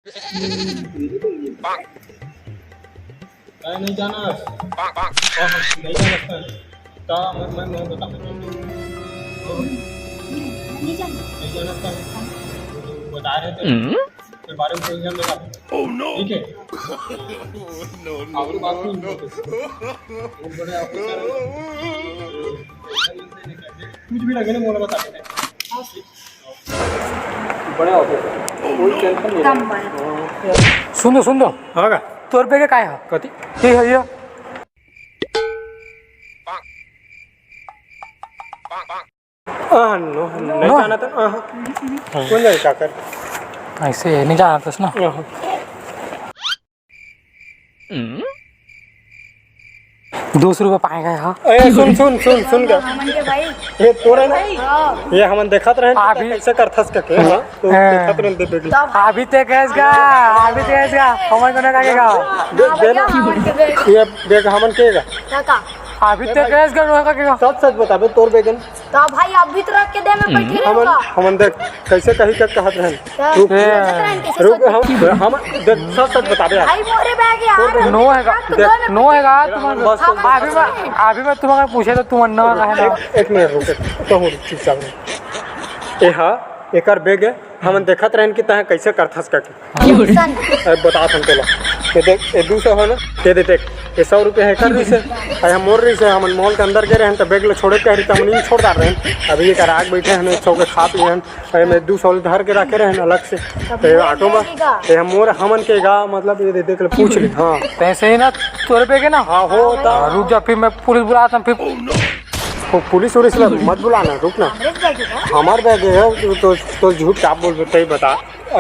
नहीं जाना नहीं जाना का मैं बता नहीं जाना बता रहे थे के बारे में एग्जाम देगा ठीक है और बात नहीं बड़े ऑफिसर कुछ भी लगे ना मोला बता देते बड़े ऑफिसर कोई टेंशन नहीं सुन दो हाँ का तोर पे काय है कथी की है ये नो नहीं जाना था कौन जाए क्या कर ऐसे नहीं जाना था ना 200 रुपये पाएगा यहाँ। ए सुन क्या ये तोरे ना ये हमन देखत रहे अभी कैसे करथस के हां तो देखत रहे बेबी अभी ते कैसगा हमन को ना कागेगा ये बेग हमन केगा अभी ते कैसगा नो कागेगा सच बताबे तोर बेगन तो भाई अभी तो रख के दे में बैठे रहेगा हमन देख कैसे कही के कहत रहे रुक हम देख सच बताबे भाई मोरे बैग यार नो हैगा तुम्हारा अभी मैं तुम्हारा पूछे तो तुम अन्ना कहे ना एक मिनट रुक तो हो चुपचाप ए हां एकर बेग है हमन देखत रहन कि तह कैसे करथस के बता हम तोला ये देख ए 200 हो ना दे दे देख ये 100 रुपये है कर रही से हम मोर रही से हमन मॉल के अंदर गए रहन त बैग ले छोड़े कह रही त हम नहीं छोड़ दार रहन अभी ये कराग बैठे हन सौ के खा पी हन अरे मैं 200 धर के रखे रहन अलग से ते ऑटो में ते हम मोर हमन के गा मतलब ये देख ले पूछ ली हां पैसे ही ना तोर पे के ना हां हो ता रुक जा फिर मैं पुलिस बुलाता हूं फिर पुलिस उलिस मत बुलाना रुकना हमार बैग है तो झूठ क्या बोल सकते ही बता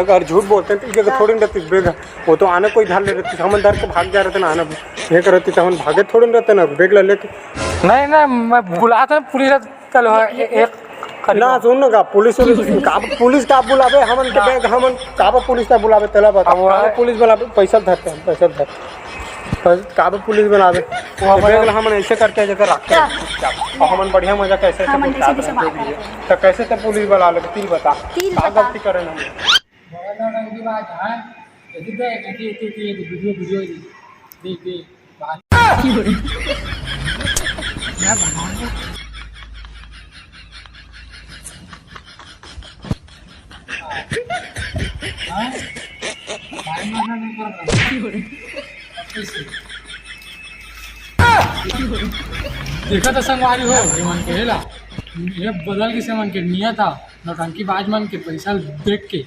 अगर झूठ बोलते हैं तो जगह थोड़ी रहती बैग वो तो आने कोई धार ले रहती हम धर के भाग जा रहे थे ना आना ये करती तो हम भागे थोड़ी रहते ना बैग ले लेके नहीं मैं बुलाता हूं पुलिस चलो एक ना सुन का पुलिस का बुलावे हमन के बैग हमन का पुलिस का बुलावे तेला बता पुलिस बुलावे पैसा धरते हैं पैसा धरते काबे पुलिस बनावे बैग हमन ऐसे करके जगह रखते हैं हमन बढ़िया मजा कैसे तो कैसे तो पुलिस बुला ले तीन बता का गलती करे हम की बात है यदि देख वीडियो देख बात मैं बनाऊंगा हां भाई मारना नहीं कर देखा तो संगवारी हो ये मन के हेला ये बदल के से मन के नियत था नौटंकी बाज मन के पैसा देख के